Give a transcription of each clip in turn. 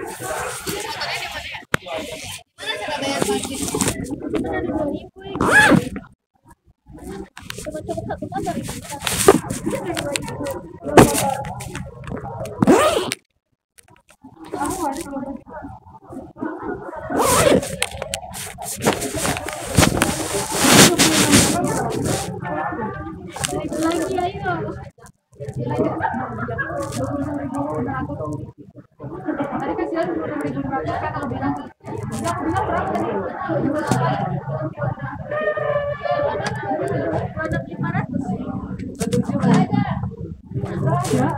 Motornya di mana ya? Gimana cara bayar parkir? Kan ada 2.000 ya. Cuma cukup satu motor ini. Ada 2.000 motor. Aku harus itu lagi ayo. Tadi kasihan 26.500 kan kalau bilang. Bilang berapa tadi? 26.500. Coba aja. Ya.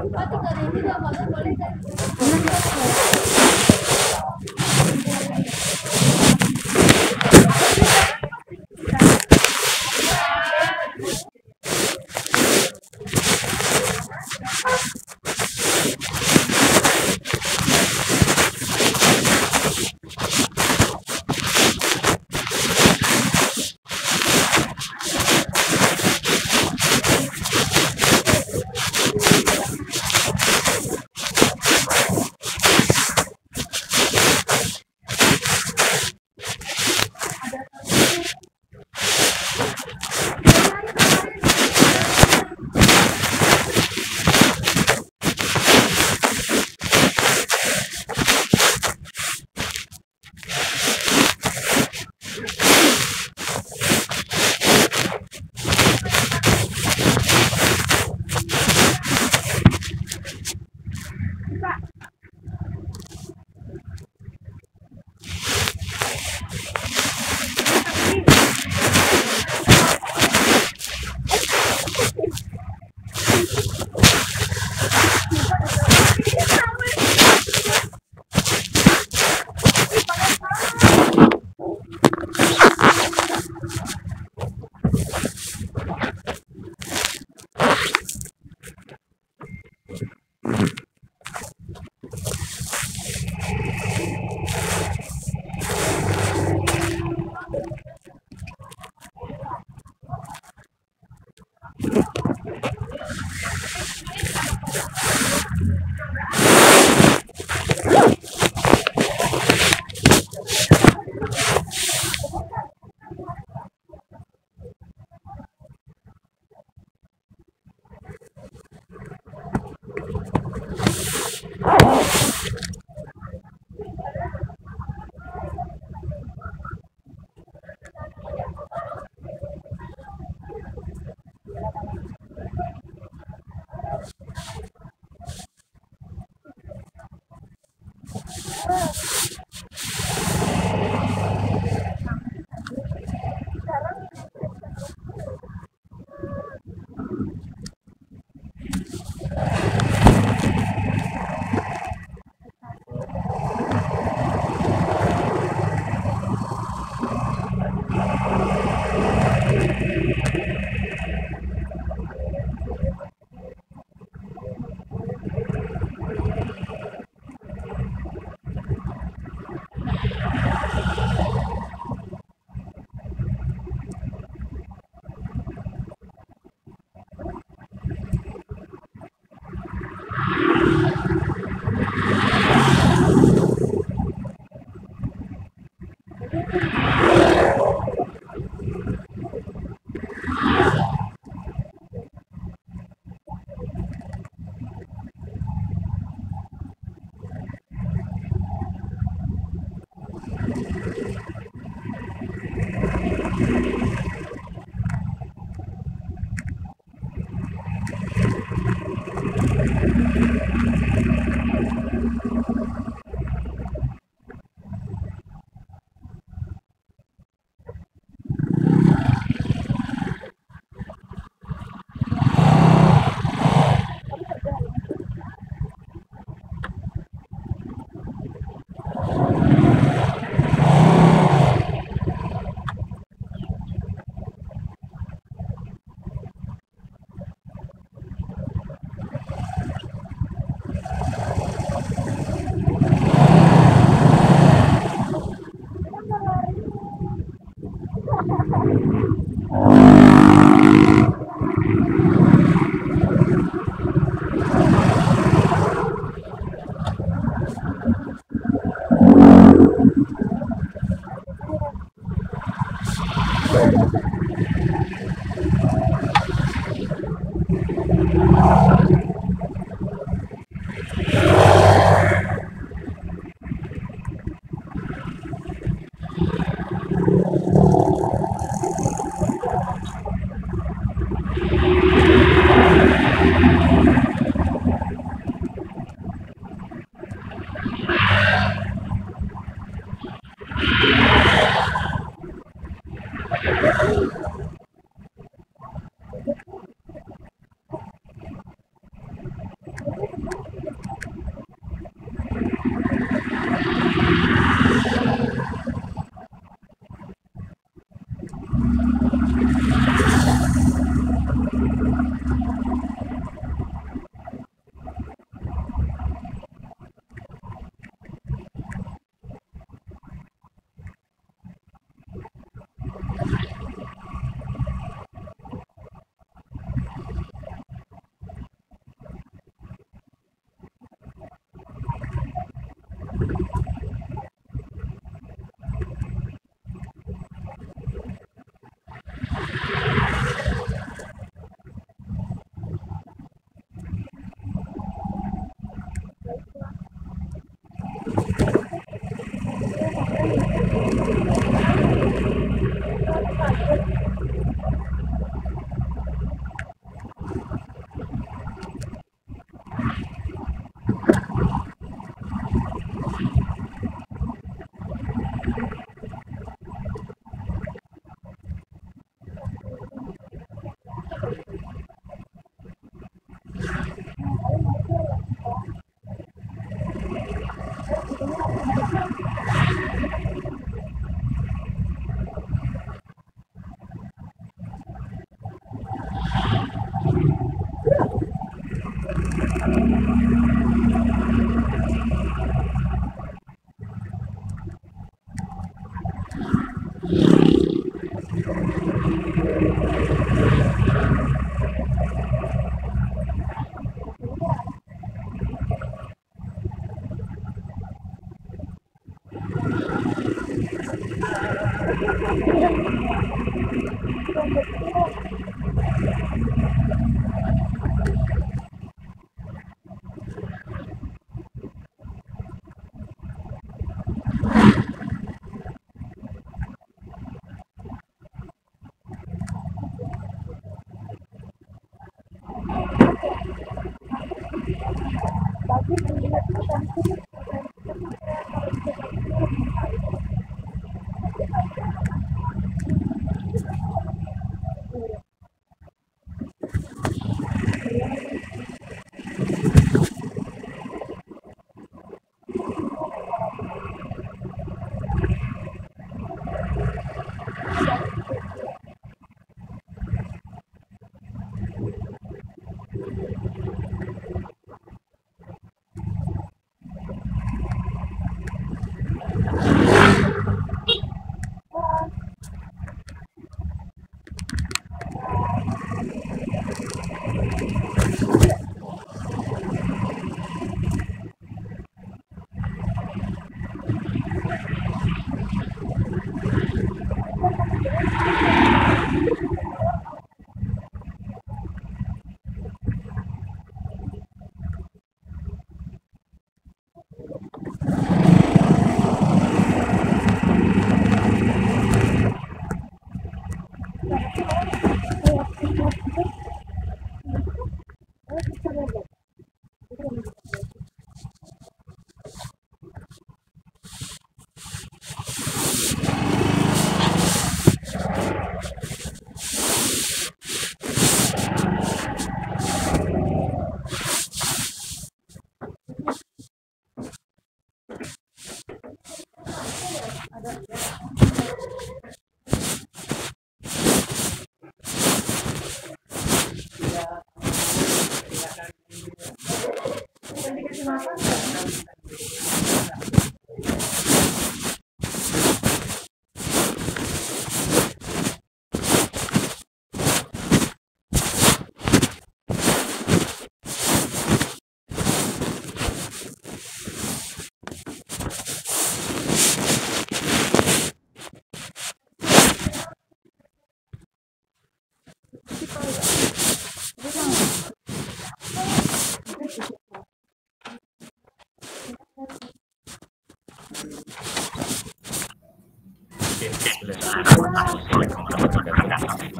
Oh, 3.000 nggak apa-apa boleh kan?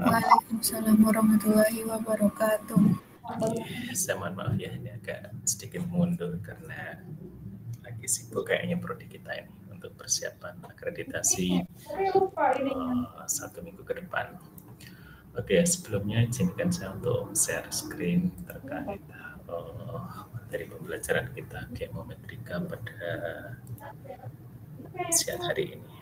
Waalaikumsalam warahmatullahi wabarakatuh. Saya mohon maaf ya, ini agak sedikit mundur karena lagi sibuk kayaknya prodi kita ini untuk persiapan akreditasi 1 minggu ke depan. Oke, sebelumnya izinkan saya untuk share screen terkait materi pembelajaran kita geometrika pada siang hari ini.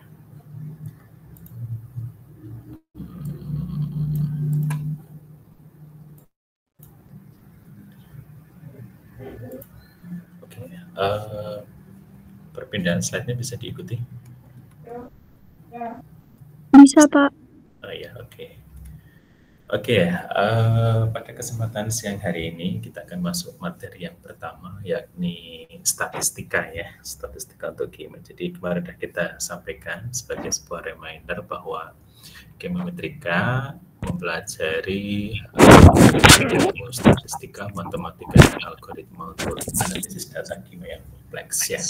Oke, perpindahan slide-nya bisa diikuti? Bisa, Pak. Oh ya, oke. Pada kesempatan siang hari ini kita akan masuk materi yang pertama, yakni statistika ya, statistika untuk geometri. Jadi kemarin sudah kita sampaikan sebagai sebuah reminder bahwa geometrika mempelajari ilmu statistika, matematika, dan algoritma untuk analisis data kimia yang kompleks ya.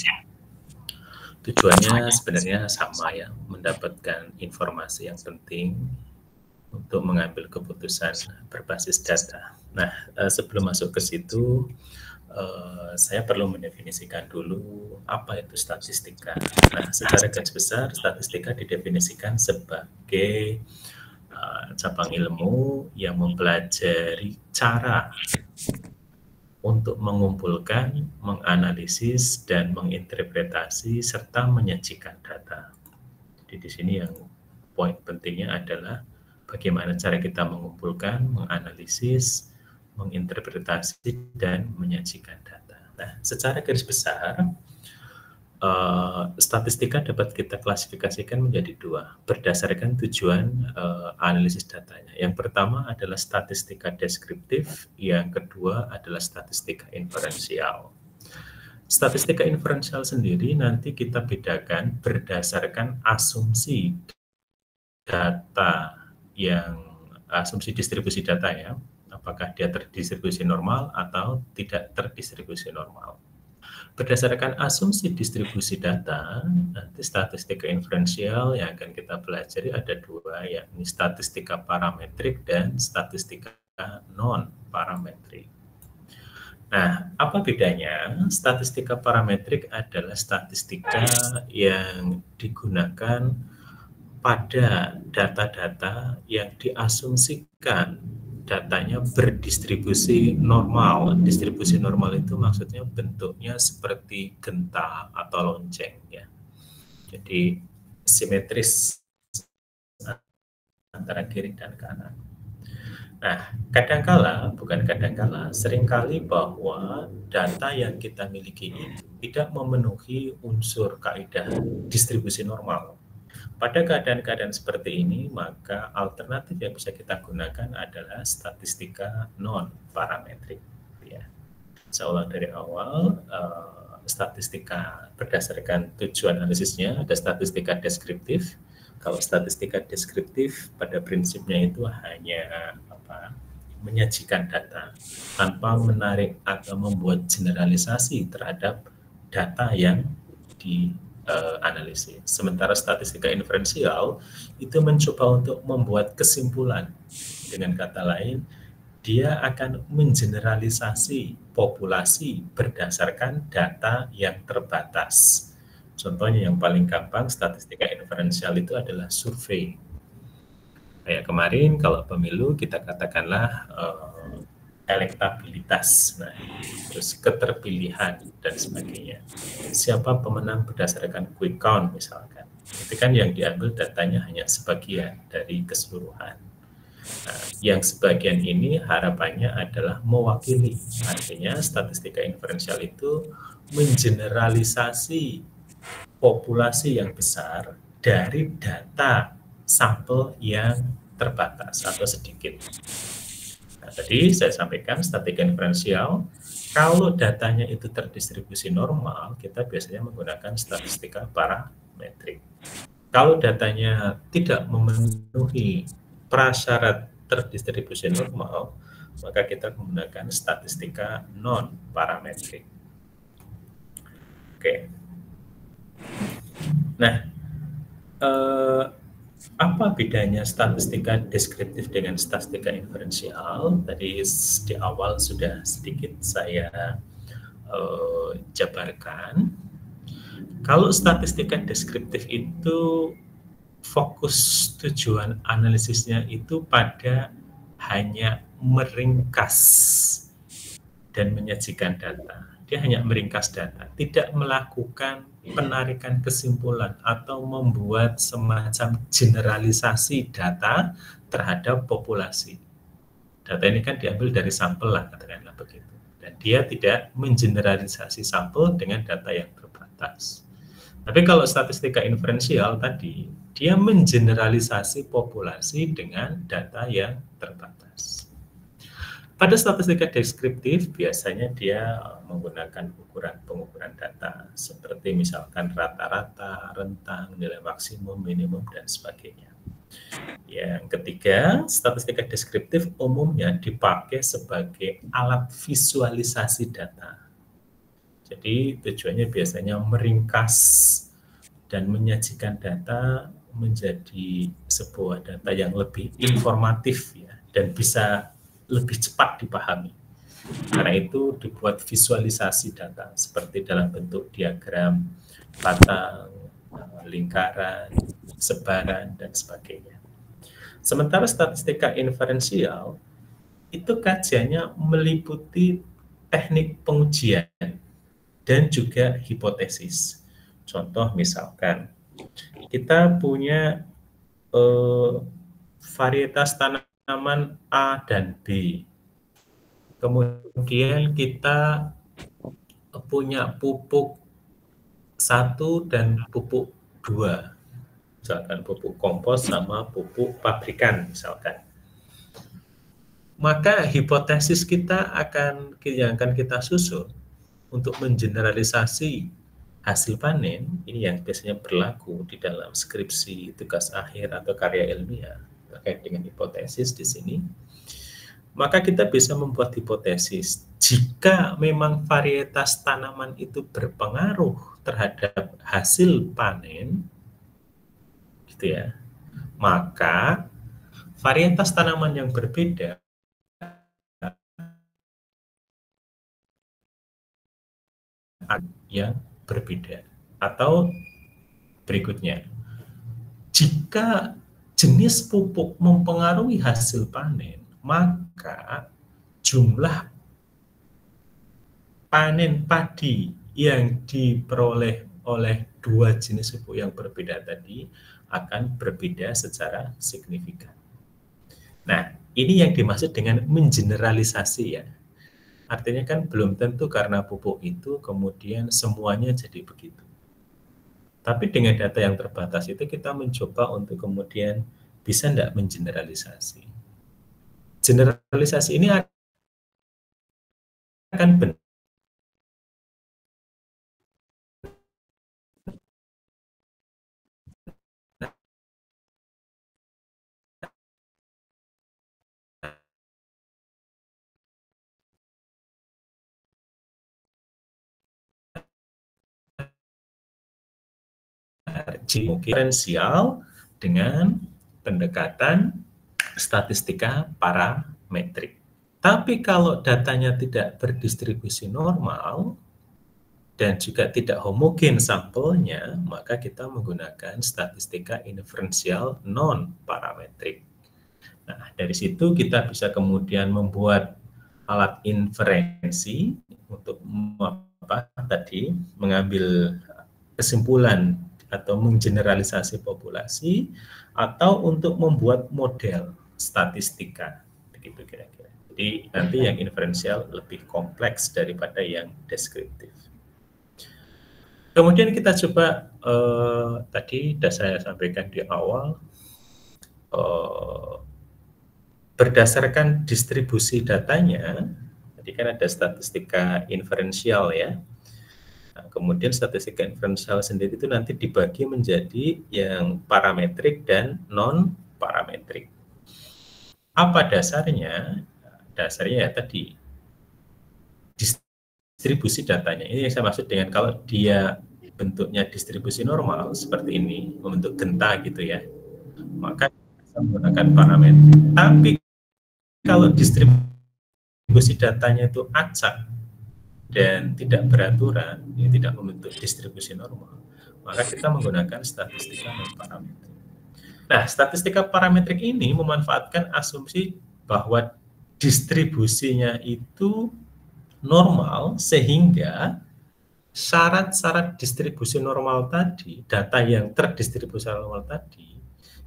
Tujuannya sebenarnya sama ya, mendapatkan informasi yang penting untuk mengambil keputusan berbasis data. Nah, sebelum masuk ke situ, saya perlu mendefinisikan dulu apa itu statistika. Nah, secara garis besar, statistika didefinisikan sebagai cabang ilmu yang mempelajari cara untuk mengumpulkan, menganalisis, dan menginterpretasi serta menyajikan data. Jadi di sini yang poin pentingnya adalah bagaimana cara kita mengumpulkan, menganalisis, menginterpretasi, dan menyajikan data. Nah, secara garis besar, statistika dapat kita klasifikasikan menjadi dua, berdasarkan tujuan analisis datanya. Yang pertama adalah statistika deskriptif, yang kedua adalah statistika inferensial. Statistika inferensial sendiri nanti kita bedakan berdasarkan asumsi data yang asumsi distribusi data ya, apakah dia terdistribusi normal atau tidak terdistribusi normal. Berdasarkan asumsi distribusi data, nanti statistika inferensial yang akan kita pelajari ada dua, yakni statistika parametrik dan statistika non-parametrik. Nah, apa bedanya? Statistika parametrik adalah statistika yang digunakan pada data-data yang diasumsikan datanya berdistribusi normal. Distribusi normal itu maksudnya bentuknya seperti genta atau lonceng ya. Jadi simetris antara kiri dan kanan. Nah, kadangkala, bukan kadangkala, seringkali bahwa data yang kita miliki ini tidak memenuhi unsur kaidah distribusi normal. Pada keadaan-keadaan seperti ini, maka alternatif yang bisa kita gunakan adalah statistika non-parametrik. Ya. Saya ulang dari awal, statistika berdasarkan tujuan analisisnya, ada statistika deskriptif. Kalau statistika deskriptif pada prinsipnya itu hanya menyajikan data tanpa menarik atau membuat generalisasi terhadap data yang dianalisis. Sementara statistika inferensial itu mencoba untuk membuat kesimpulan. Dengan kata lain, dia akan mengeneralisasi populasi berdasarkan data yang terbatas. Contohnya yang paling gampang statistika inferensial itu adalah survei. Kayak kemarin kalau pemilu kita katakanlah elektabilitas, nah, terus keterpilihan dan sebagainya. Siapa pemenang berdasarkan quick count misalkan. Itu kan yang diambil datanya hanya sebagian dari keseluruhan. Nah, yang sebagian ini harapannya adalah mewakili. Artinya statistika inferensial itu mengeneralisasi populasi yang besar dari data sampel yang terbatas atau sedikit. Nah, tadi saya sampaikan statistika inferensial, kalau datanya itu terdistribusi normal, kita biasanya menggunakan statistika parametrik. Kalau datanya tidak memenuhi prasyarat terdistribusi normal, maka kita menggunakan statistika non-parametrik. Oke. Nah, apa bedanya statistika deskriptif dengan statistika inferensial? Tadi di awal sudah sedikit saya jabarkan. Kalau statistika deskriptif itu fokus tujuan analisisnya itu pada hanya meringkas dan menyajikan data. Dia hanya meringkas data, tidak melakukan penarikan kesimpulan atau membuat semacam generalisasi data terhadap populasi. Data ini kan diambil dari sampel lah, katakanlah begitu. Dan dia tidak mengeneralisasi sampel dengan data yang terbatas. Tapi kalau statistika inferensial tadi, dia mengeneralisasi populasi dengan data yang terbatas. Pada statistika deskriptif, biasanya dia menggunakan pengukuran data, seperti misalkan rata-rata, rentang, nilai maksimum, minimum, dan sebagainya. Yang ketiga, statistika deskriptif umumnya dipakai sebagai alat visualisasi data. Jadi tujuannya biasanya meringkas dan menyajikan data menjadi sebuah data yang lebih informatif ya, dan bisa lebih cepat dipahami. Karena itu dibuat visualisasi data seperti dalam bentuk diagram, batang, lingkaran, sebaran, dan sebagainya. Sementara statistika inferensial itu kajiannya meliputi teknik pengujian dan juga hipotesis. Contoh misalkan, kita punya varietas tanaman A dan B. Kemudian kita punya pupuk 1 dan pupuk 2. Misalkan pupuk kompos sama pupuk pabrikan misalkan. Maka hipotesis kita yang akan kita susun untuk mengeneralisasi hasil panen, ini yang biasanya berlaku di dalam skripsi, tugas akhir, atau karya ilmiah, terkait dengan hipotesis di sini, maka kita bisa membuat hipotesis jika memang varietas tanaman itu berpengaruh terhadap hasil panen, gitu ya, maka varietas tanaman yang berbeda yang berbeda. Atau berikutnya, jika jenis pupuk mempengaruhi hasil panen, maka jumlah panen padi yang diperoleh oleh dua jenis pupuk yang berbeda tadi akan berbeda secara signifikan. Nah, ini yang dimaksud dengan mengeneralisasi ya. Artinya kan belum tentu karena pupuk itu kemudian semuanya jadi begitu. Tapi dengan data yang terbatas itu kita mencoba untuk kemudian bisa enggak mengeneralisasi. Generalisasi ini akan benar. Diferensial dengan pendekatan statistika parametrik. Tapi kalau datanya tidak berdistribusi normal dan juga tidak homogen sampelnya, maka kita menggunakan statistika inferensial non-parametrik. Nah, dari situ kita bisa kemudian membuat alat inferensi untuk mengambil kesimpulan atau menggeneralisasi populasi, atau untuk membuat model statistika, begitu kira-kira. Jadi nanti yang inferensial lebih kompleks daripada yang deskriptif. Kemudian kita coba tadi sudah saya sampaikan di awal, berdasarkan distribusi datanya, tadi kan ada statistika inferensial ya. Nah, kemudian statistika inferensial sendiri itu nanti dibagi menjadi yang parametrik dan non-parametrik. Apa dasarnya? Dasarnya ya tadi, distribusi datanya. Ini yang saya maksud dengan kalau dia bentuknya distribusi normal, seperti ini, membentuk genta gitu ya, maka bisa menggunakan parametrik. Tapi kalau distribusi datanya itu acak, dan tidak beraturan, ini tidak membentuk distribusi normal, maka kita menggunakan statistika non-parametrik. Nah, statistika parametrik ini memanfaatkan asumsi bahwa distribusinya itu normal, sehingga syarat-syarat distribusi normal tadi, data yang terdistribusi normal tadi,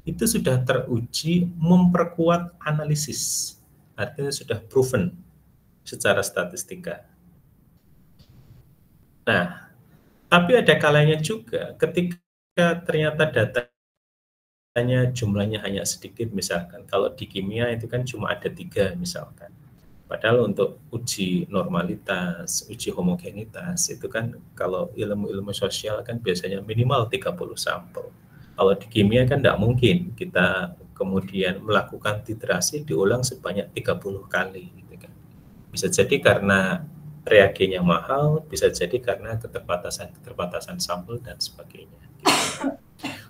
itu sudah teruji memperkuat analisis, artinya sudah proven secara statistika. Nah, tapi ada kalanya juga ketika ternyata datanya jumlahnya hanya sedikit, misalkan kalau di kimia itu kan cuma ada 3 misalkan. Padahal untuk uji normalitas, uji homogenitas itu kan kalau ilmu-ilmu sosial kan biasanya minimal 30 sampel. Kalau di kimia kan tidak mungkin kita kemudian melakukan titrasi diulang sebanyak 30 kali gitu kan. Bisa jadi karena reagennya mahal, bisa jadi karena keterbatasan sampel dan sebagainya.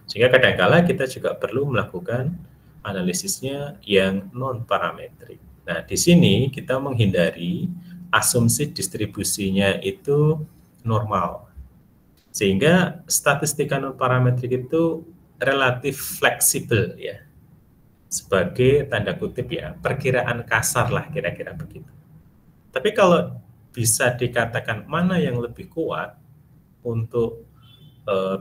Sehingga kadang-kala kita juga perlu melakukan analisisnya yang non-parametrik. Nah, di sini kita menghindari asumsi distribusinya itu normal. Sehingga statistika non-parametrik itu relatif fleksibel ya. Sebagai tanda kutip ya, perkiraan kasar lah kira-kira begitu. Tapi kalau bisa dikatakan mana yang lebih kuat untuk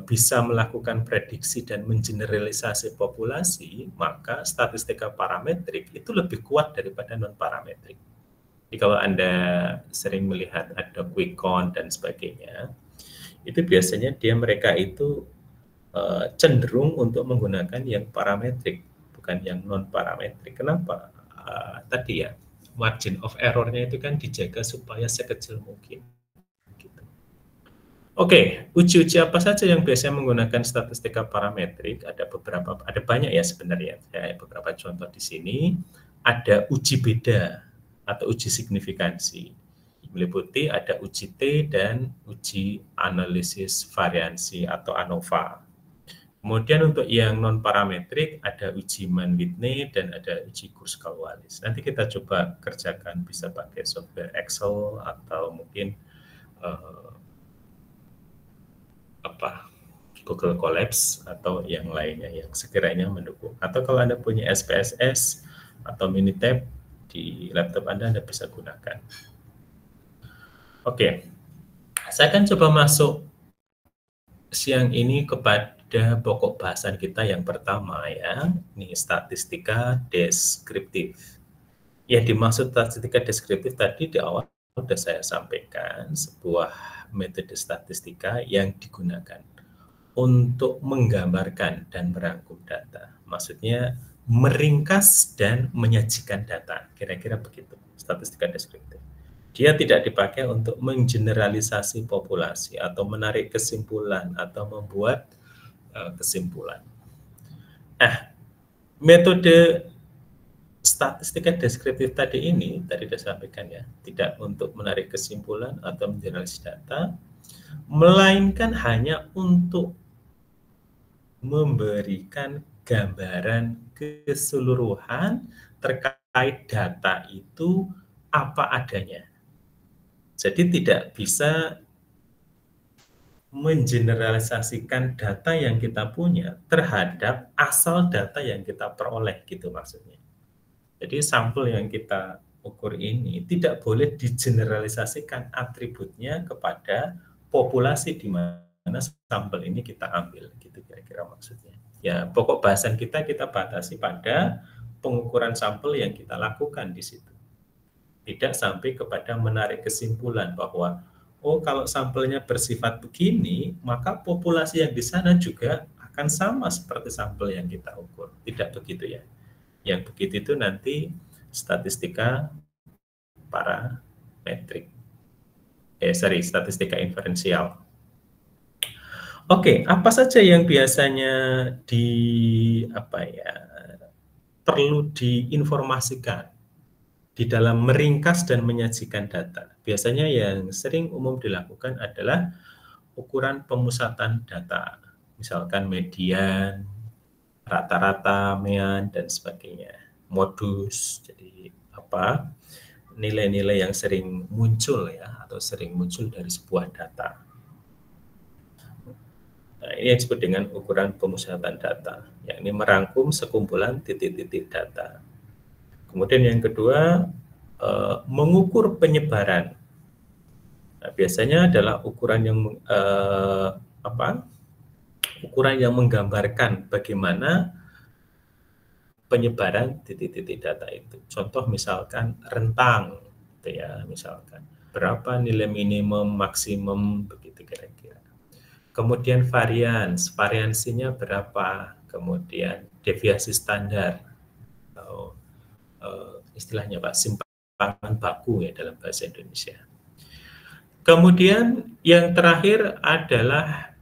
bisa melakukan prediksi dan mengeneralisasi populasi, maka statistika parametrik itu lebih kuat daripada non-parametrik. Jadi kalau Anda sering melihat ada quick count dan sebagainya, itu biasanya mereka itu cenderung untuk menggunakan yang parametrik, bukan yang non-parametrik. Kenapa? Tadi ya, margin of error-nya itu kan dijaga supaya sekecil mungkin. Gitu. Oke, uji-uji apa saja yang biasanya menggunakan statistika parametrik? Ada banyak ya sebenarnya. Saya beberapa contoh di sini. Ada uji beda atau uji signifikansi. Meliputi ada uji T dan uji analisis variansi atau ANOVA. Kemudian untuk yang non parametrik ada uji Mann-Whitney dan ada uji Kruskal-Wallis. Nanti kita coba kerjakan, bisa pakai software Excel atau mungkin Google Colabs atau yang lainnya yang sekiranya mendukung. Atau kalau Anda punya SPSS atau Minitab di laptop Anda bisa gunakan. Oke, saya akan coba masuk siang ini kepada pokok bahasan kita yang pertama ya, ini statistika deskriptif. Yang dimaksud statistika deskriptif tadi di awal sudah saya sampaikan, sebuah metode statistika yang digunakan untuk menggambarkan dan merangkum data. Maksudnya meringkas dan menyajikan data, kira-kira begitu, statistika deskriptif. Dia tidak dipakai untuk menggeneralisasi populasi atau menarik kesimpulan atau membuat kesimpulan. Nah, metode statistika deskriptif tadi sudah sampaikan ya, tidak untuk menarik kesimpulan atau menggeneralisasi data, melainkan hanya untuk memberikan gambaran keseluruhan terkait data itu apa adanya. Jadi tidak bisa menggeneralisasikan data yang kita punya terhadap asal data yang kita peroleh gitu maksudnya. Jadi sampel yang kita ukur ini tidak boleh digeneralisasikan atributnya kepada populasi di mana sampel ini kita ambil, gitu kira-kira maksudnya. Ya, pokok bahasan kita batasi pada pengukuran sampel yang kita lakukan di situ. Tidak sampai kepada menarik kesimpulan bahwa oh kalau sampelnya bersifat begini, maka populasi yang di sana juga akan sama seperti sampel yang kita ukur. Tidak begitu ya. Yang begitu itu nanti statistika parametrik. Statistika inferensial. Oke, apa saja yang biasanya perlu diinformasikan di dalam meringkas dan menyajikan data? Biasanya yang sering umum dilakukan adalah ukuran pemusatan data, misalkan median, rata-rata, mean, dan sebagainya. Modus, jadi nilai-nilai yang sering muncul ya, atau sering muncul dari sebuah data. Nah, ini yang disebut dengan ukuran pemusatan data, yakni merangkum sekumpulan titik-titik data. Kemudian yang kedua, mengukur penyebaran. Nah, biasanya adalah ukuran yang ukuran yang menggambarkan bagaimana penyebaran titik-titik data itu. Contoh misalkan rentang, gitu ya, misalkan berapa nilai minimum, maksimum, begitu kira-kira. Kemudian variansinya berapa, kemudian deviasi standar, atau istilahnya simpangan baku ya dalam bahasa Indonesia. Kemudian yang terakhir adalah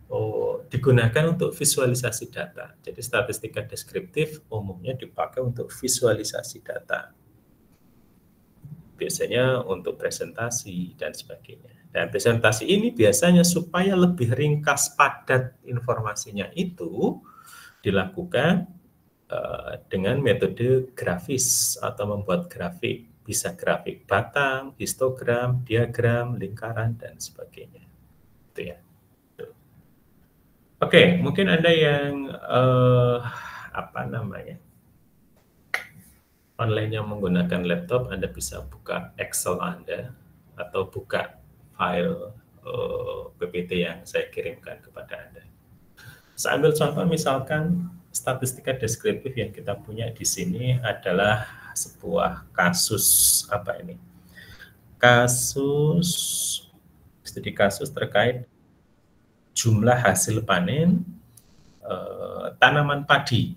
digunakan untuk visualisasi data. Jadi statistika deskriptif umumnya dipakai untuk visualisasi data. Biasanya untuk presentasi dan sebagainya. Dan presentasi ini biasanya supaya lebih ringkas padat informasinya itu dilakukan dengan metode grafis atau membuat grafik. Bisa grafik batang, histogram, diagram, lingkaran, dan sebagainya. Itu ya. Oke, mungkin Anda yang online yang menggunakan laptop, Anda bisa buka Excel Anda atau buka file PPT yang saya kirimkan kepada Anda. Saya ambil contoh misalkan statistika deskriptif yang kita punya di sini adalah sebuah kasus studi kasus terkait jumlah hasil panen tanaman padi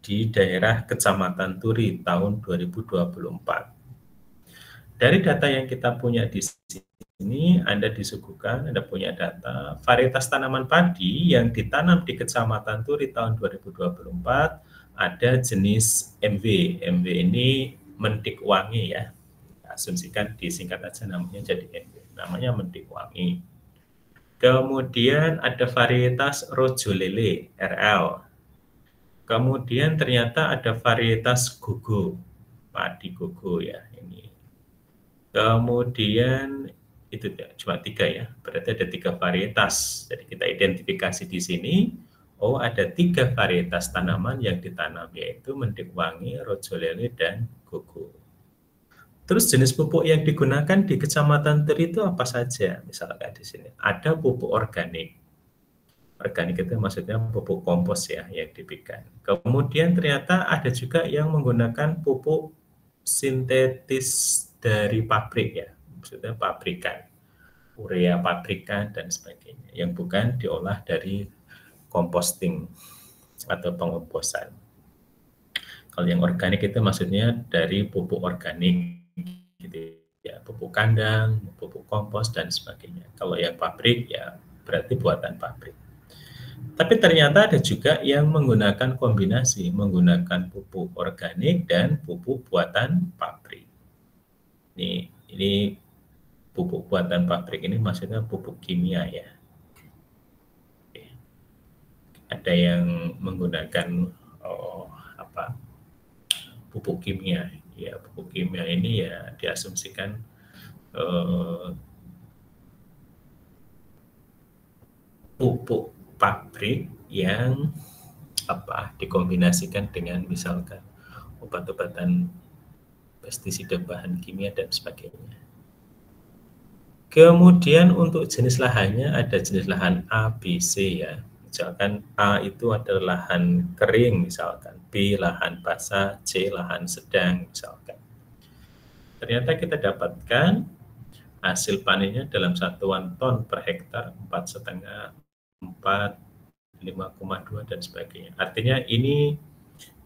di daerah Kecamatan Turi tahun 2024. Dari data yang kita punya di sini ini Anda disuguhkan, Anda punya data varietas tanaman padi yang ditanam di Kecamatan Turi tahun 2024, ada jenis MW. MW ini mentik wangi ya. Asumsikan disingkat aja namanya jadi MW. Namanya mentik wangi. Kemudian ada varietas Rojolele RL. Kemudian ternyata ada varietas Gogo, padi Gogo ya ini. Kemudian itu cuma 3 ya, berarti ada 3 varietas. Jadi kita identifikasi di sini, oh ada 3 varietas tanaman yang ditanam, yaitu mentik wangi, Rojolele, dan Gogo. Terus jenis pupuk yang digunakan di Kecamatan Turi itu apa saja? Misalkan di sini ada pupuk organik. Organik itu maksudnya pupuk kompos ya yang diberikan. Kemudian ternyata ada juga yang menggunakan pupuk sintetis dari pabrik ya, maksudnya pabrikan, urea pabrikan dan sebagainya, yang bukan diolah dari composting atau pengomposan. Kalau yang organik itu maksudnya dari pupuk organik, gitu ya, pupuk kandang, pupuk kompos dan sebagainya. Kalau yang pabrik ya berarti buatan pabrik. Tapi ternyata ada juga yang menggunakan kombinasi, menggunakan pupuk organik dan pupuk buatan pabrik. Ini pupuk buatan pabrik ini maksudnya pupuk kimia ya. Ada yang menggunakan pupuk kimia. Ya, pupuk kimia ini ya diasumsikan pupuk pabrik yang dikombinasikan dengan misalkan obat-obatan pestisida bahan kimia dan sebagainya. Kemudian untuk jenis lahannya ada jenis lahan A, B, C ya. Misalkan A itu adalah lahan kering misalkan, B lahan basah, C lahan sedang misalkan. Ternyata kita dapatkan hasil panennya dalam satuan ton per hektar 4,5, 4, 5,2 dan sebagainya. Artinya ini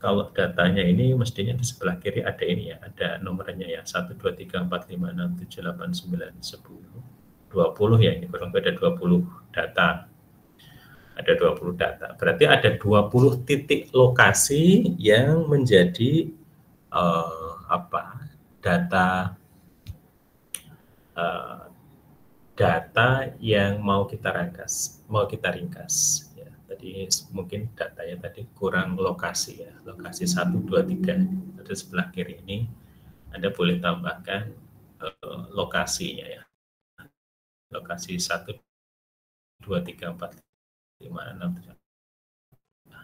kalau datanya ini mestinya di sebelah kiri ada ini ya, ada nomornya ya, 1, 2, 3, 4, 5, 6, 7, 8, 9, 10, 20 ya, ini kurang lebih ada 20 data. Ada 20 data, berarti ada 20 titik lokasi yang menjadi data yang mau kita ringkas ya. Tadi mungkin datanya tadi kurang lokasi ya, lokasi 1, 2, 3 ada sebelah kiri ini, Anda boleh tambahkan lokasinya ya, lokasi 1, 2, 3, 4, 5, 6, 7.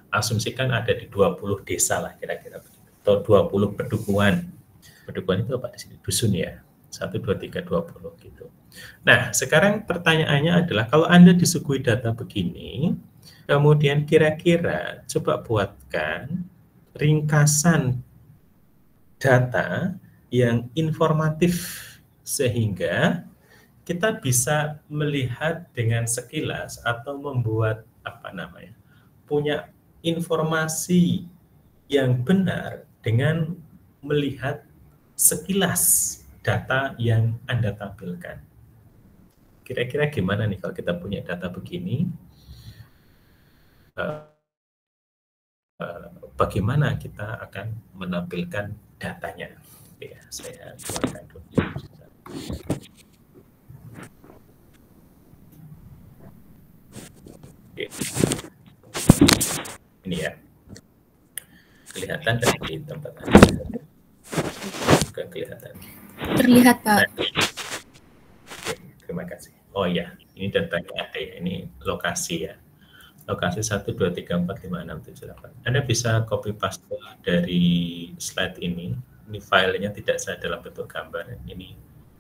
Asumsikan ada di 20 desa lah kira-kira, atau 20 pedukuhan. Pedukuhan itu apa di sini? Dusun ya. 1, 2, 3, 20 gitu. Nah, sekarang pertanyaannya adalah kalau Anda disuguhi data begini, kemudian kira-kira coba buatkan ringkasan data yang informatif sehingga kita bisa melihat dengan sekilas atau membuat punya informasi yang benar dengan melihat sekilas data yang Anda tampilkan. Kira-kira gimana nih kalau kita punya data begini? Bagaimana kita akan menampilkan datanya? Ya, saya keluarkan dulu. Oke. Ini ya, kelihatan dari tempat Anda? Bukan kelihatan. Terlihat, Pak. Oke, terima kasih. Oh ya, ini datanya ada ya, ini lokasi ya. Lokasi 1, 2, 3, 4, 5, 6, 7, 8. Anda bisa copy paste dari slide ini. Ini filenya tidak saya dalam bentuk gambar. Ini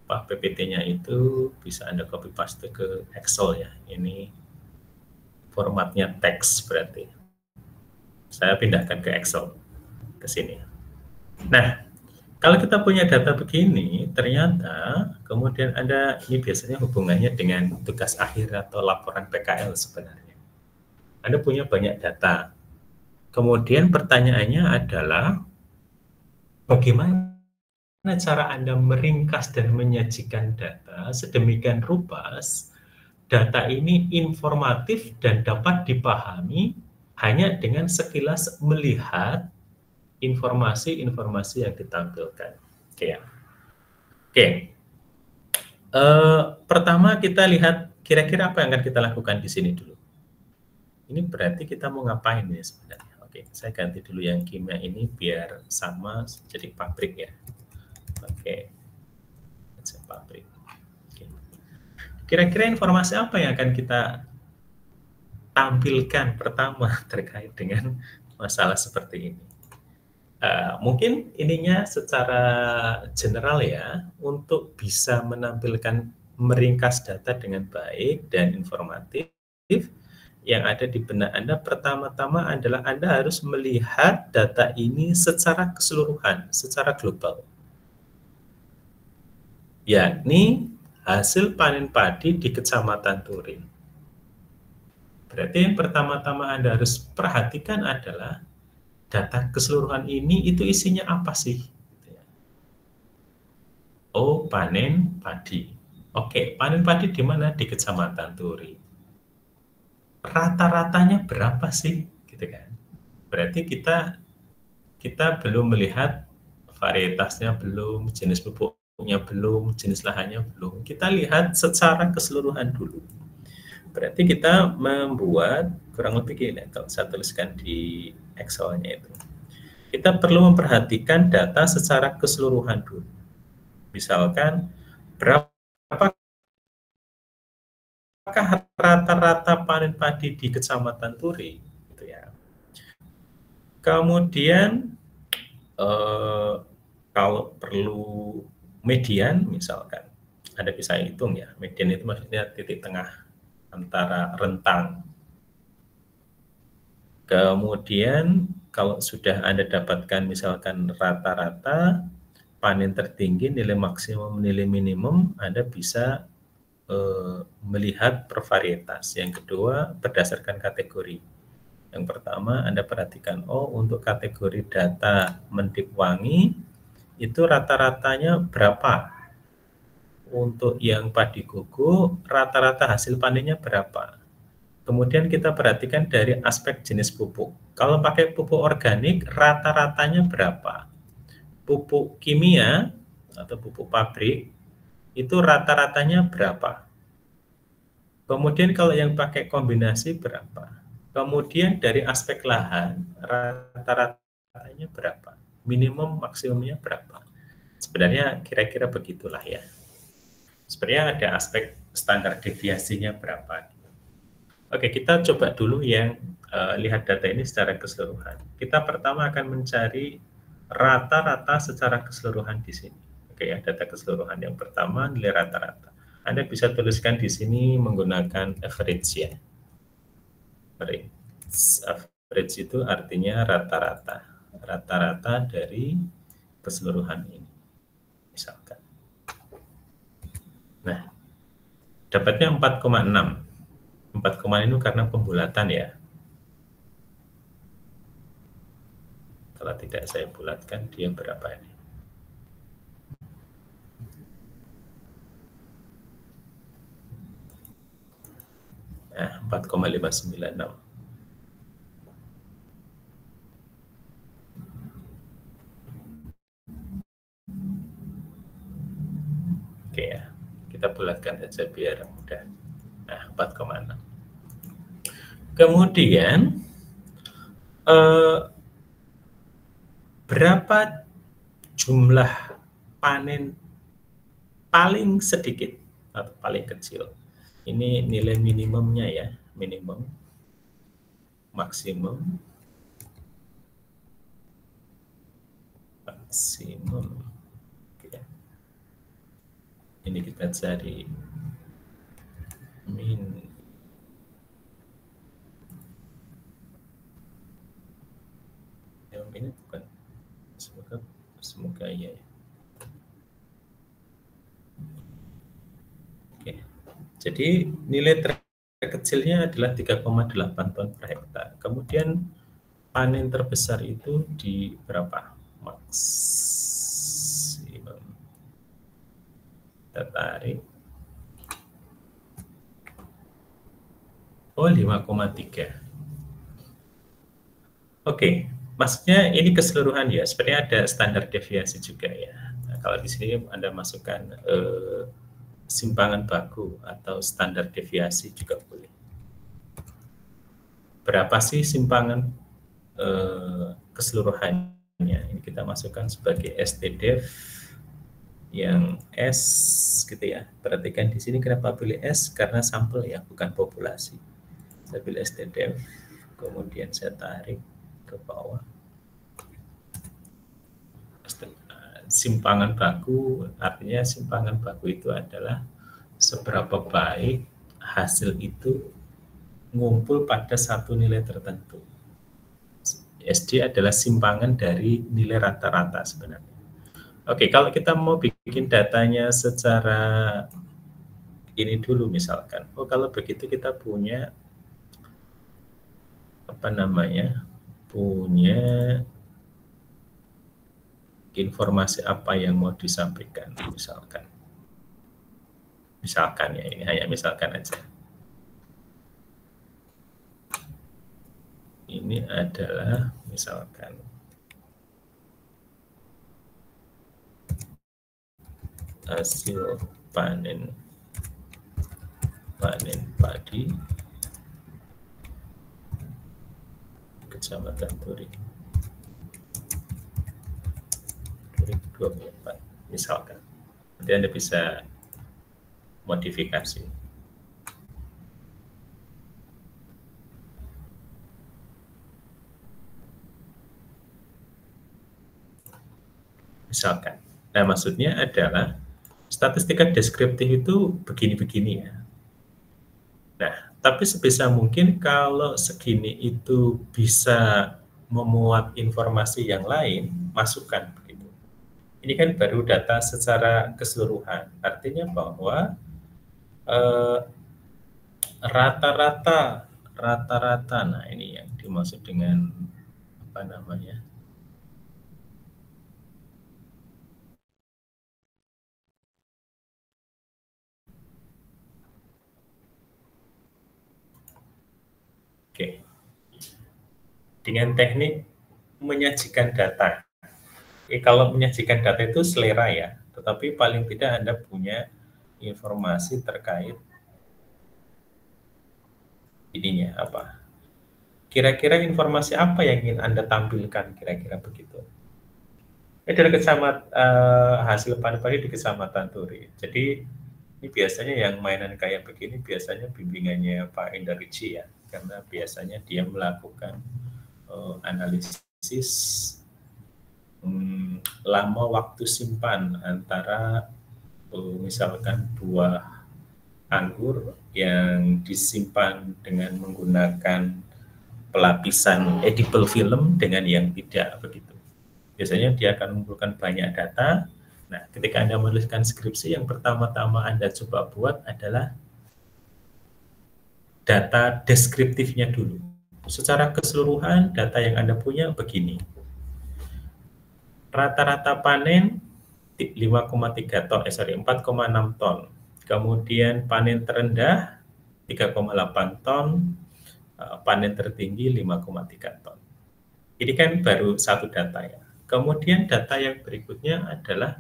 PPT-nya itu bisa Anda copy paste ke Excel ya. Ini formatnya teks berarti. Saya pindahkan ke Excel ke sini. Nah, kalau kita punya data begini, ternyata kemudian ini biasanya hubungannya dengan tugas akhir atau laporan PKL sebenarnya. Anda punya banyak data. Kemudian pertanyaannya adalah bagaimana cara Anda meringkas dan menyajikan data sedemikian rupa, data ini informatif dan dapat dipahami hanya dengan sekilas melihat informasi-informasi yang ditampilkan. Oke ya. Oke. Pertama kita lihat kira-kira apa yang akan kita lakukan di sini dulu. Ini berarti kita mau ngapain nih sebenarnya? Oke, saya ganti dulu yang kimia ini biar sama jadi pabrik ya. Oke, pabrik. Oke. Kira-kira informasi apa yang akan kita tampilkan pertama terkait dengan masalah seperti ini? Mungkin ininya secara general ya, untuk bisa menampilkan meringkas data dengan baik dan informatif yang ada di benak Anda, pertama-tama adalah Anda harus melihat data ini secara keseluruhan, secara global. Yakni hasil panen padi di Kecamatan Turin. Berarti yang pertama-tama Anda harus perhatikan adalah data keseluruhan ini itu isinya apa sih? Oh, panen padi. Oke, panen padi di mana? Di Kecamatan Turi. Rata-ratanya berapa sih? Gitu kan. Berarti kita belum melihat varietasnya belum, jenis pupuknya belum, jenis lahannya belum. Kita lihat secara keseluruhan dulu. Berarti kita membuat kurang lebih gini, kalau saya tuliskan di Excel-nya itu. Kita perlu memperhatikan data secara keseluruhan dulu. Misalkan, apakah rata-rata panen padi di Kecamatan Turi? Gitu ya. Kemudian, kalau perlu median, misalkan, Anda bisa hitung ya, median itu maksudnya titik tengah antara rentang. Kemudian kalau sudah Anda dapatkan misalkan rata-rata, panen tertinggi, nilai maksimum, nilai minimum, Anda bisa melihat per varietas. Yang kedua, berdasarkan kategori. Yang pertama, Anda perhatikan, oh untuk kategori data Mendip Wangi, itu rata-ratanya berapa? Untuk yang padi gugu, rata-rata hasil panennya berapa? Kemudian kita perhatikan dari aspek jenis pupuk. Kalau pakai pupuk organik, rata-ratanya berapa? Pupuk kimia atau pupuk pabrik, itu rata-ratanya berapa? Kemudian kalau yang pakai kombinasi berapa? Kemudian dari aspek lahan, rata-ratanya berapa? Minimum maksimumnya berapa? Sebenarnya kira-kira begitulah ya. Sebenarnya ada aspek standar deviasinya berapa. Oke, kita coba dulu yang lihat data ini secara keseluruhan. Kita pertama akan mencari rata-rata secara keseluruhan di sini. Oke ya, data keseluruhan yang pertama nilai rata-rata. Anda bisa tuliskan di sini menggunakan average ya. Average itu artinya rata-rata. Rata-rata dari keseluruhan ini. Misalkan. Nah, dapatnya 4,6. 4, itu karena pembulatan ya. Kalau tidak saya bulatkan, dia berapa ini? Nah, 4,596. Oke ya, kita bulatkan saja biar mudah. Nah, 4,6. Kemudian, berapa jumlah panen paling sedikit atau paling kecil? Ini nilai minimumnya ya, minimum, maksimum, ini kita cari min ini bukan, semoga ya. Oke, jadi nilai terkecilnya adalah 3,8 ton per hektar. Kemudian panen terbesar itu di berapa? Maksimum. Kita tarik. Oh, 5,3. Oke, maksudnya ini keseluruhan ya, sebenarnya ada standar deviasi juga ya. Nah, kalau di sini Anda masukkan simpangan baku atau standar deviasi juga boleh. Berapa sih simpangan keseluruhannya? Ini kita masukkan sebagai STDEV yang S gitu ya. Perhatikan di sini kenapa pilih S, karena sampel ya, bukan populasi. Saya pilih STDEV, kemudian saya tarik ke bawah. Simpangan baku, artinya simpangan baku itu adalah seberapa baik hasil itu ngumpul pada satu nilai tertentu. SD adalah simpangan dari nilai rata-rata sebenarnya. Oke, kalau kita mau bikin datanya secara ini dulu misalkan, oh kalau begitu kita punya apa namanya, punya informasi apa yang mau disampaikan, misalkan ya, ini hanya misalkan aja. Ini adalah misalkan hasil panen padi Kecamatan Turi 2024 misalkan. Nanti Anda bisa modifikasi. Misalkan. Nah, maksudnya adalah statistika deskriptif itu begini-begini ya. Nah, tapi sebisa mungkin kalau segini itu bisa memuat informasi yang lain, masukkan begitu. Ini kan baru data secara keseluruhan. Artinya bahwa rata-rata, nah ini yang dimaksud dengan apa namanya? Oke. Dengan teknik menyajikan data. Kalau menyajikan data itu selera ya, tetapi paling tidak Anda punya informasi terkait ininya apa. Kira-kira informasi apa yang ingin Anda tampilkan, kira-kira begitu. Ini adalah hasil panen padi di Kecamatan Turi. Jadi ini biasanya yang mainan kayak begini biasanya bimbingannya Pak Endarwiji ya, karena biasanya dia melakukan analisis lama waktu simpan antara misalkan buah anggur yang disimpan dengan menggunakan pelapisan edible film dengan yang tidak begitu. Biasanya dia akan mengumpulkan banyak data. Nah, ketika Anda menuliskan skripsi, yang pertama-tama Anda coba buat adalah data deskriptifnya dulu. Secara keseluruhan, data yang Anda punya begini. Rata-rata panen 5,3 ton, 4,6 ton. Kemudian panen terendah 3,8 ton, panen tertinggi 5,3 ton. Ini kan baru satu data ya. Kemudian data yang berikutnya adalah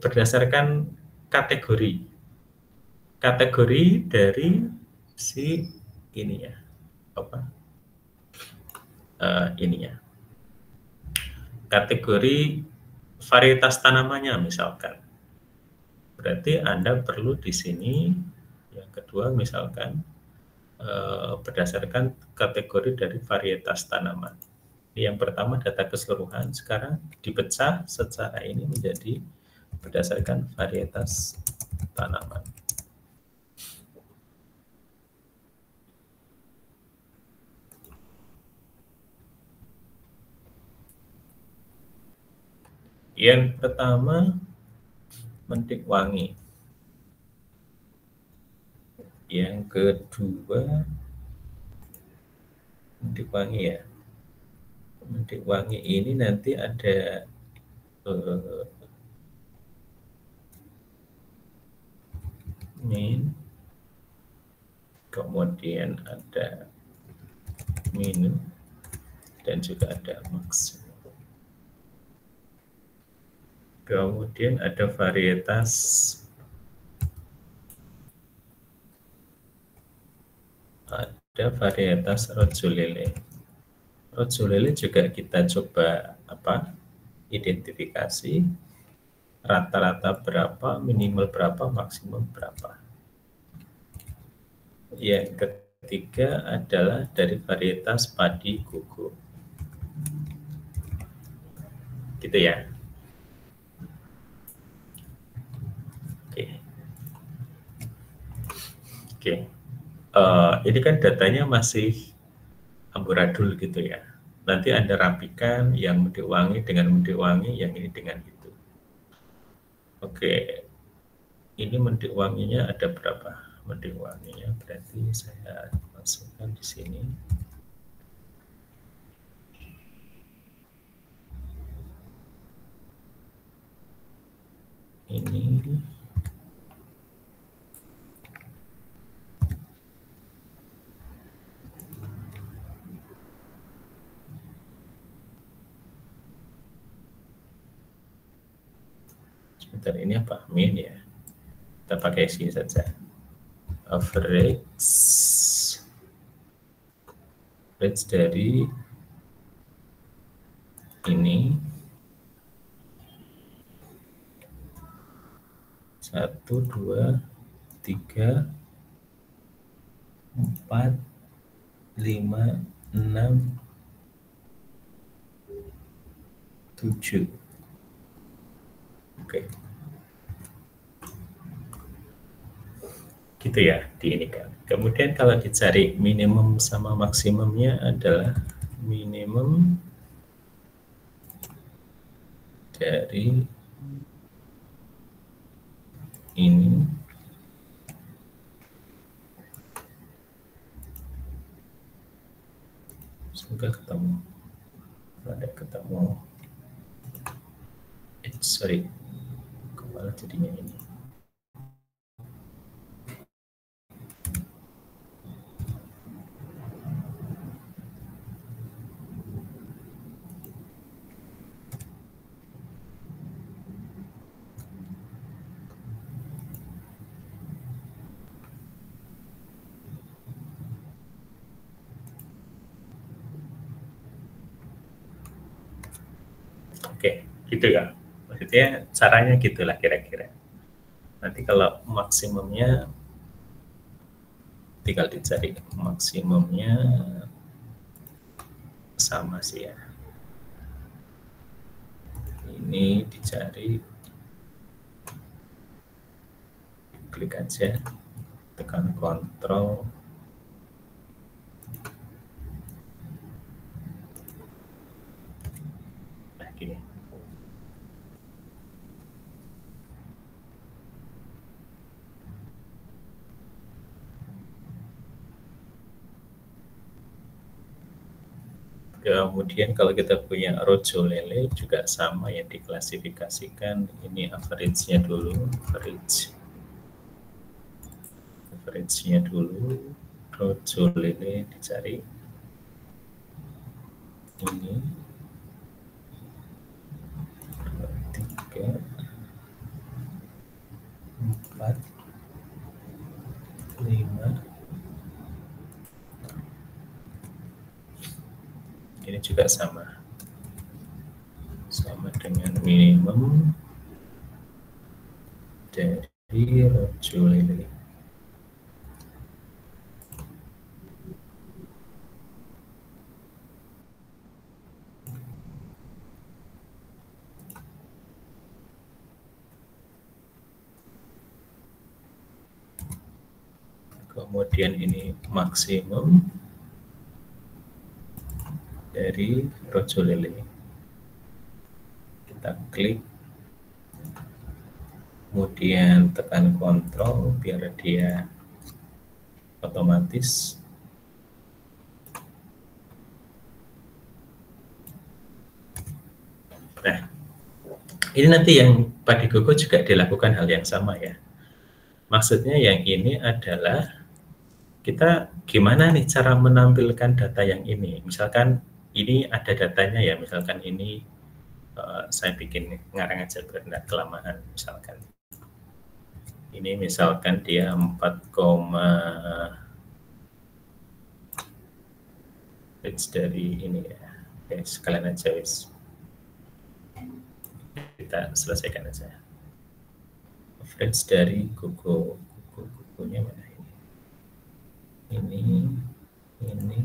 berdasarkan kategori. Kategori dari si ini ya, apa? Ini ya. Kategori varietas tanamannya misalkan. Berarti Anda perlu di sini yang kedua misalkan berdasarkan kategori dari varietas tanaman. Yang pertama data keseluruhan, sekarang dipecah secara ini menjadi berdasarkan varietas tanaman. Yang pertama mentik wangi. Yang kedua mentik wangi ya. Mentik wangi ini nanti ada min, kemudian ada minum, dan juga ada maksimum. Kemudian ada varietas rojolele. Rojolele juga kita coba identifikasi rata-rata berapa, minimal berapa, maksimum berapa. Yang ketiga adalah dari varietas padi gugur. Gitu ya. Oke. Ini kan datanya masih amburadul gitu ya. Nanti Anda rapikan yang Mendik Wangi dengan Mendik Wangi, yang ini dengan itu. Oke. Ini Mendik Wanginya ada berapa? Mendik Wanginya berarti saya masukkan di sini. Ini sebentar, ini apa? Min ya. Kita pakai sini saja. Average dari ini 1, 2, 3, 4, 5, 6, 7. Oke. Gitu ya, di ini kan. Kemudian kalau dicari minimum sama maksimumnya adalah minimum dari ini semoga ketemu. Ada ketemu. Sorry, kepala jadinya ini. Oke, gitu ya. Maksudnya caranya gitulah kira-kira. Nanti kalau maksimumnya tinggal dicari maksimumnya sama sih ya. Ini dicari, klik aja, tekan kontrol. Nah, gini. Kemudian kalau kita punya rojolele juga sama ya, diklasifikasikan. Ini average-nya dulu, average-nya dulu, rojolele dicari. Ini 3, 4, 5. Ini juga sama dengan minimum dari rojolele. Kemudian ini maksimum dari rojolele. Kita klik, kemudian tekan kontrol biar dia otomatis. Nah, ini nanti yang padi gugur juga dilakukan hal yang sama ya. Maksudnya yang ini adalah kita gimana nih cara menampilkan data yang ini. Misalkan ini ada datanya ya, misalkan ini saya bikin ngarang aja biar nggak kelamaan. Misalkan ini misalkan dia 4, dari ini ya. Oke, sekalian aja wis. Kita selesaikan aja. Average dari kukunya mana ini? Ini.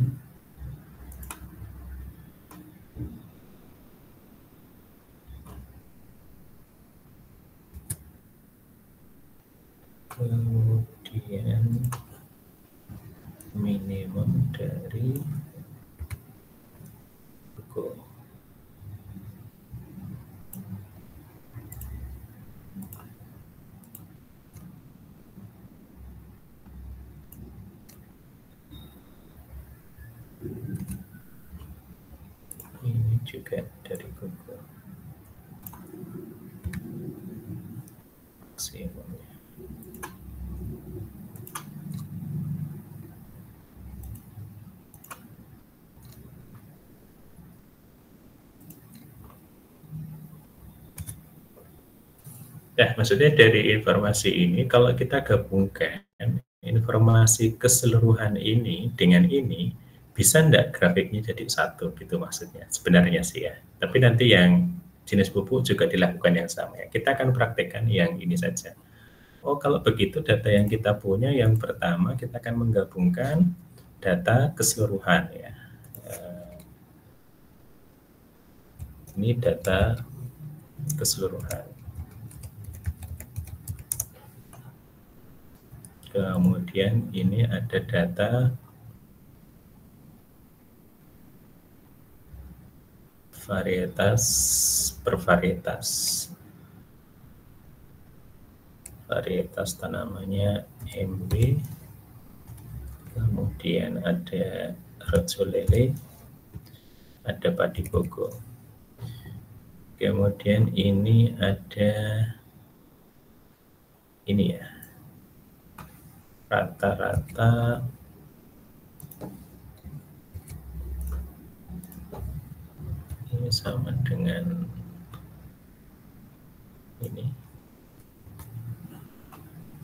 Kemudian minimum dari buku. Ini juga dari Google. Maksimumnya. Ya, maksudnya dari informasi ini, kalau kita gabungkan informasi keseluruhan ini dengan ini, bisa enggak grafiknya jadi satu gitu maksudnya, sebenarnya sih ya. Tapi nanti yang jenis pupuk juga dilakukan yang sama ya. Kita akan praktekkan yang ini saja. Oh, kalau begitu data yang kita punya, yang pertama kita akan menggabungkan data keseluruhan ya. Ini data keseluruhan. Kemudian ini ada data varietas per varietas. Varietas tanamannya MB. Kemudian ada rojo lele, ada padi bogo. Kemudian ini ada ini ya. Rata-rata ini sama dengan ini.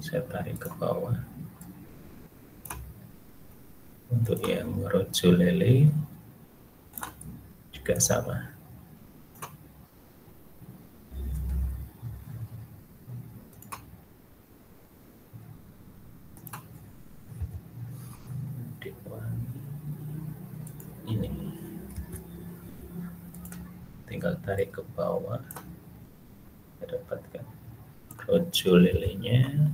Saya tarik ke bawah. Untuk yang rojo lele juga sama. Ini tinggal tarik ke bawah, dapatkan rojo lelenya.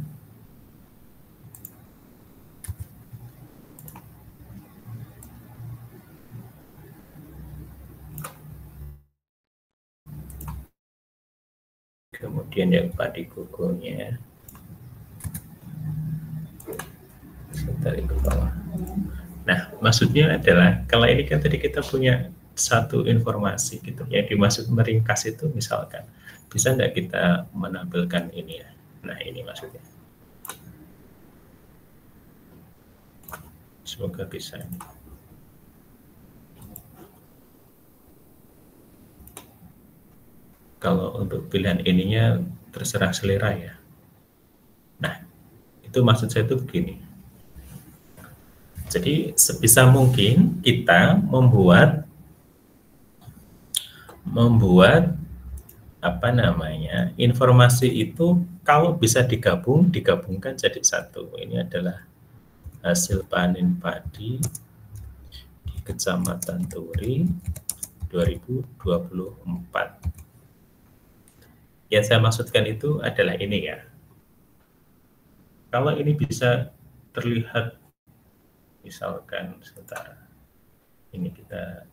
Kemudian yang padi gogonya saya tarik ke bawah. Nah, maksudnya adalah kalau ini kan tadi kita punya satu informasi gitu, yang dimaksud meringkas itu misalkan bisa enggak kita menampilkan ini ya. Nah, ini maksudnya. Semoga bisa. Kalau untuk pilihan ininya terserah selera ya. Nah, itu maksud saya itu begini. Jadi sebisa mungkin kita membuat apa namanya, informasi itu kalau bisa digabungkan jadi satu. Ini adalah hasil panen padi di Kecamatan Turi 2024. Yang saya maksudkan itu adalah ini ya. Kalau ini bisa terlihat, misalkan sebentar, ini kita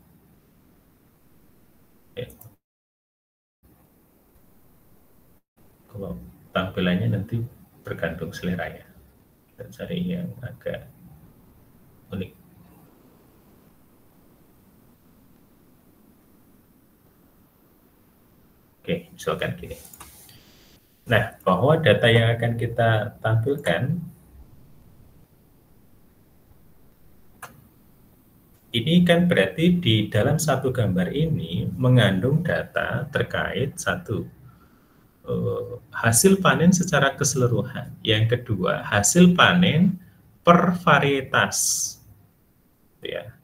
kalau tampilannya nanti bergantung selera ya. Kita cari yang agak unik. Oke, misalkan gini. Nah, bahwa data yang akan kita tampilkan ini kan berarti di dalam satu gambar ini mengandung data terkait satu, hasil panen secara keseluruhan. Yang kedua, hasil panen per varietas. Ya.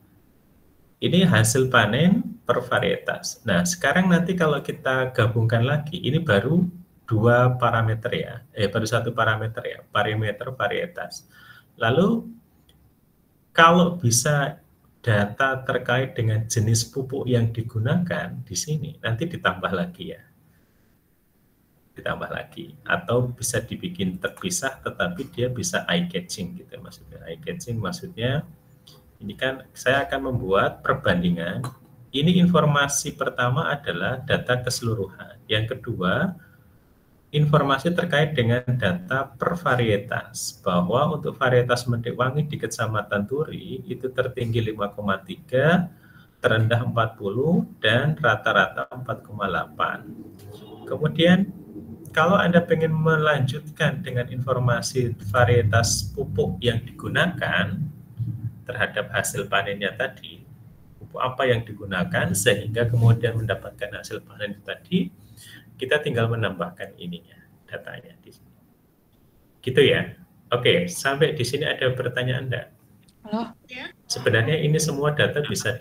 Ini hasil panen per varietas. Nah, sekarang nanti kalau kita gabungkan lagi, ini baru dua parameter ya, baru satu parameter ya, parameter varietas. Lalu kalau bisa data terkait dengan jenis pupuk yang digunakan di sini, nanti ditambah lagi ya. Ditambah lagi. Atau bisa dibikin terpisah, tetapi dia bisa eye-catching gitu maksudnya. Eye-catching maksudnya, ini kan saya akan membuat perbandingan. Ini informasi pertama adalah data keseluruhan. Yang kedua, informasi terkait dengan data per varietas, bahwa untuk varietas Mendek Wangi di Kecamatan Turi itu tertinggi 5,3, terendah 40, dan rata-rata 4,8. Kemudian kalau Anda ingin melanjutkan dengan informasi varietas pupuk yang digunakan terhadap hasil panennya tadi, pupuk apa yang digunakan sehingga kemudian mendapatkan hasil panen tadi, kita tinggal menambahkan ininya, datanya di sini. Gitu ya. Oke, sampai di sini ada pertanyaan enggak? Halo? Sebenarnya ini semua data bisa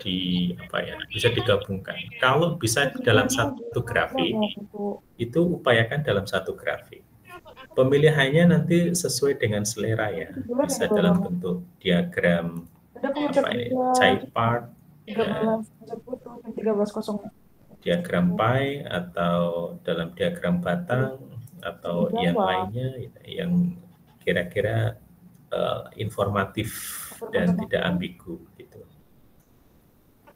bisa digabungkan. Kalau bisa dalam satu grafik, itu upayakan dalam satu grafik. Pemilihannya nanti sesuai dengan selera ya. Bisa dalam bentuk diagram chart part, diagram pie, atau dalam diagram batang, atau yang lainnya yang kira-kira informatif dan tidak ambigu gitu.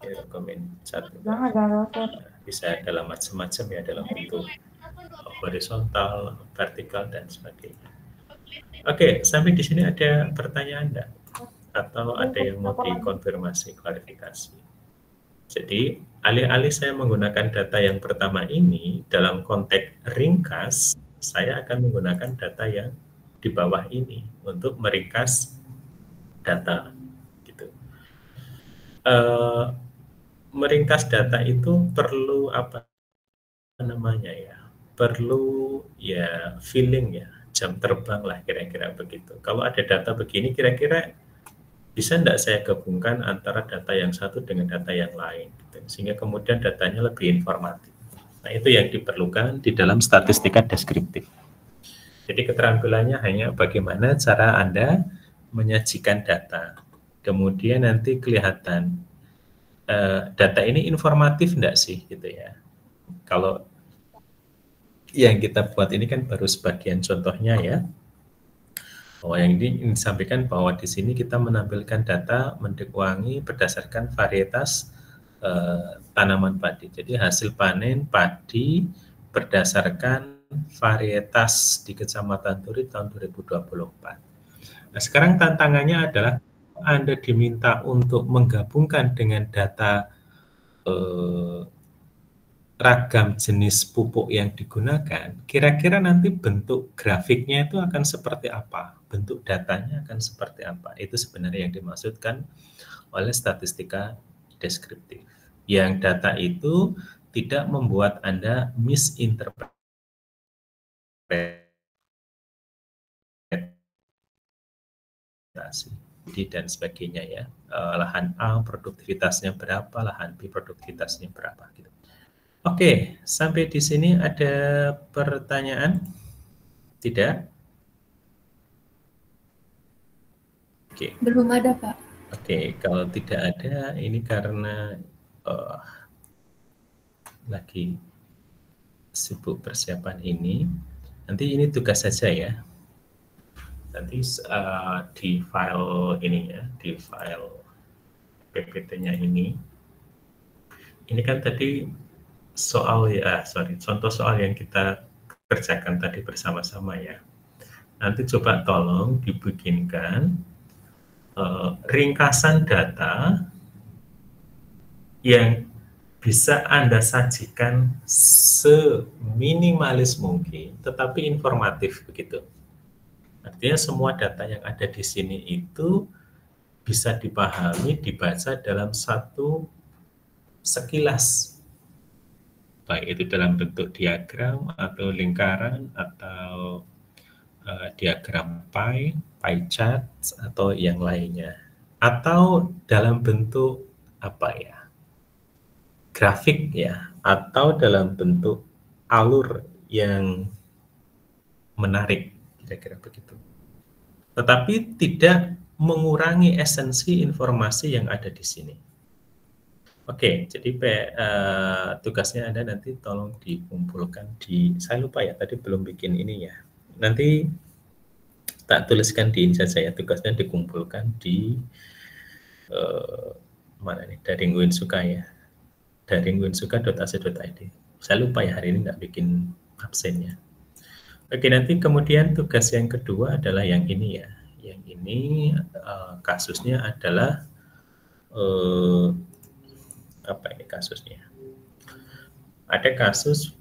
Ya, komen satu. Bisa dalam macam-macam ya, dalam bentuk horizontal, vertikal, dan sebagainya. Oke, sampai di sini ada pertanyaan enggak? Atau ada yang mau dikonfirmasi, klarifikasi? Jadi, alih-alih saya menggunakan data yang pertama ini, dalam konteks ringkas, saya akan menggunakan data yang di bawah ini untuk meringkas data. Gitu. Meringkas data itu perlu apa namanya ya? Perlu ya feeling ya, jam terbang lah kira-kira begitu. Kalau ada data begini, kira-kira bisa enggak saya gabungkan antara data yang satu dengan data yang lain, gitu, sehingga kemudian datanya lebih informatif. Nah, itu yang diperlukan di dalam statistika deskriptif. Jadi keterampilannya hanya bagaimana cara Anda menyajikan data. Kemudian nanti kelihatan data ini informatif enggak sih, gitu ya. Kalau yang kita buat ini kan baru sebagian contohnya ya. Bahwa yang ini disampaikan bahwa di sini kita menampilkan data Mendek Wangi berdasarkan varietas tanaman padi. Jadi hasil panen padi berdasarkan varietas di Kecamatan Turi tahun 2024. Nah, sekarang tantangannya adalah Anda diminta untuk menggabungkan dengan data ragam jenis pupuk yang digunakan, kira-kira nanti bentuk grafiknya itu akan seperti apa? Bentuk datanya akan seperti apa? Itu sebenarnya yang dimaksudkan oleh statistika deskriptif. Yang data itu tidak membuat Anda misinterpretasi dan sebagainya ya. Lahan A produktivitasnya berapa, lahan B produktivitasnya berapa gitu. Oke, sampai di sini ada pertanyaan? Tidak? Oke. Belum ada, Pak. Oke, kalau tidak ada, ini karena lagi sibuk persiapan ini. Nanti ini tugas saja ya. Nanti di file ini ya, di file PPT-nya ini kan tadi contoh soal yang kita kerjakan tadi bersama-sama ya. Nanti coba tolong dibikinkan ringkasan data yang bisa Anda sajikan seminimalis mungkin, tetapi informatif begitu. Artinya semua data yang ada di sini itu bisa dipahami, dibaca dalam satu sekilas. Baik itu dalam bentuk diagram atau lingkaran atau diagram pie chart atau yang lainnya. Atau dalam bentuk apa ya? Grafik ya, atau dalam bentuk alur yang menarik, kira-kira begitu. Tetapi tidak mengurangi esensi informasi yang ada di sini. Oke, jadi tugasnya Anda nanti tolong dikumpulkan di, saya lupa ya, tadi belum bikin ini ya. Nanti tak tuliskan di ini saja ya, tugasnya dikumpulkan di mana nih, daring Winsuka ya. daringwinsuka.ac.id. Saya lupa ya hari ini nggak bikin absennya. Oke, nanti kemudian tugas yang kedua adalah yang ini ya. Yang ini kasusnya adalah apa ini kasusnya? Ada kasus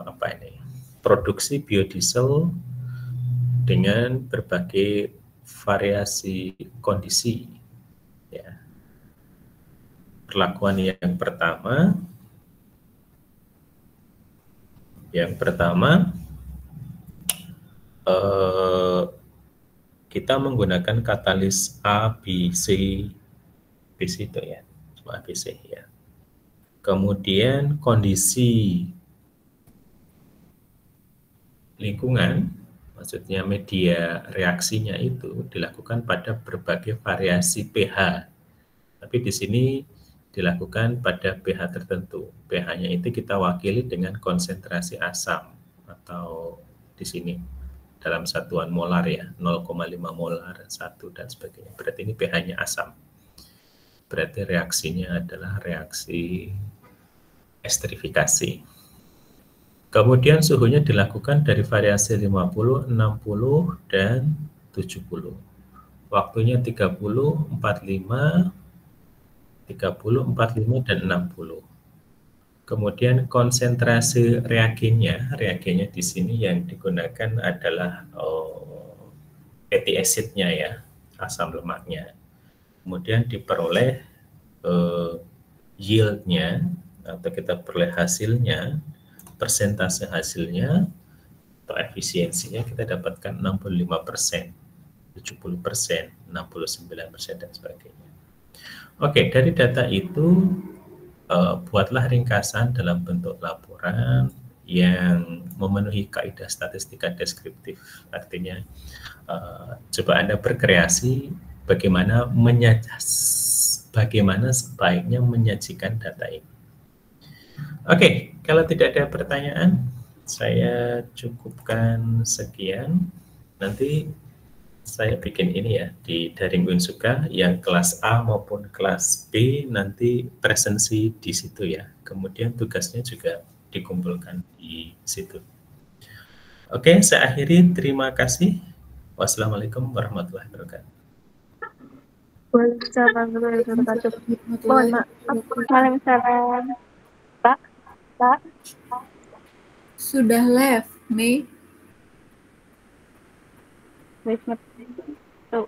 apa ini? Produksi biodiesel dengan berbagai variasi kondisi. Ya. Perlakuan yang pertama kita menggunakan katalis A, B, C itu ya, cuma A, B, C ya. Kemudian kondisi lingkungan, maksudnya media reaksinya itu dilakukan pada berbagai variasi pH. Tapi di sini dilakukan pada pH tertentu. pH-nya itu kita wakili dengan konsentrasi asam atau di sini dalam satuan molar ya, 0,5 molar, 1 dan sebagainya. Berarti ini pH-nya asam. Berarti reaksinya adalah reaksi esterifikasi. Kemudian suhunya dilakukan dari variasi 50, 60, dan 70. Waktunya 30, 45, 45, dan 60. Kemudian konsentrasi reagennya di sini yang digunakan adalah fatty acid-nya ya, asam lemaknya. Kemudian diperoleh yield-nya atau kita peroleh hasilnya, persentase hasilnya atau efisiensinya kita dapatkan 65%, 70%, 69%, dan sebagainya. Oke, dari data itu buatlah ringkasan dalam bentuk laporan yang memenuhi kaidah statistika deskriptif. Artinya coba Anda berkreasi bagaimana sebaiknya menyajikan data ini. Oke, kalau tidak ada pertanyaan, saya cukupkan sekian. Nanti saya bikin ini ya di daring Winsuka yang kelas A maupun kelas B nanti presensi di situ ya. Kemudian tugasnya juga dikumpulkan di situ. Oke, saya akhiri. Terima kasih. Wassalamualaikum warahmatullahi wabarakatuh. Mohon maaf. Waalaikumsalam. Pak. Sudah left, Mei. Tuh.